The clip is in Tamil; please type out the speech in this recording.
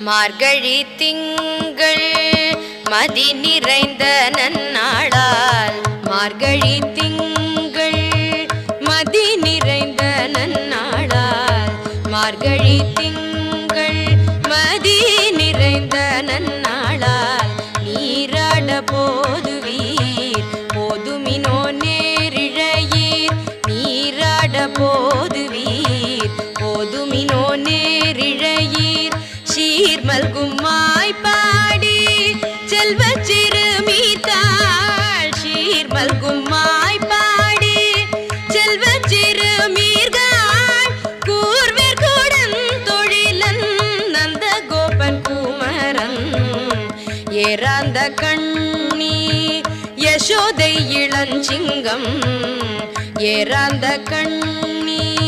மார்கழி திங்கள் மதி நிறைந்த நன்னாளால் மார்கழி திங்கள் மதி நிறைந்த நன்னாளால் மார்கழி திங்கள் மதி நிறைந்த நன்னாளால் நீராட போதுவீர் போதுமினோ நேரிழையீர் நீராட போதுவீர் போதுமினோ நேரிழையீர் சீர்மல்கும் மாய்பாடி செல்வ சிறுமீர்காள் சீர்மல்கும் மாய்பாடி செல்வ சிறுமீர்காள் கூர்வேர் கூடன் தொழிலன் நந்த கோபன் குமரன் ஏறாந்த கண்ணி யசோதை இளஞ்சிங்கம் ஏறாந்த கண்ணி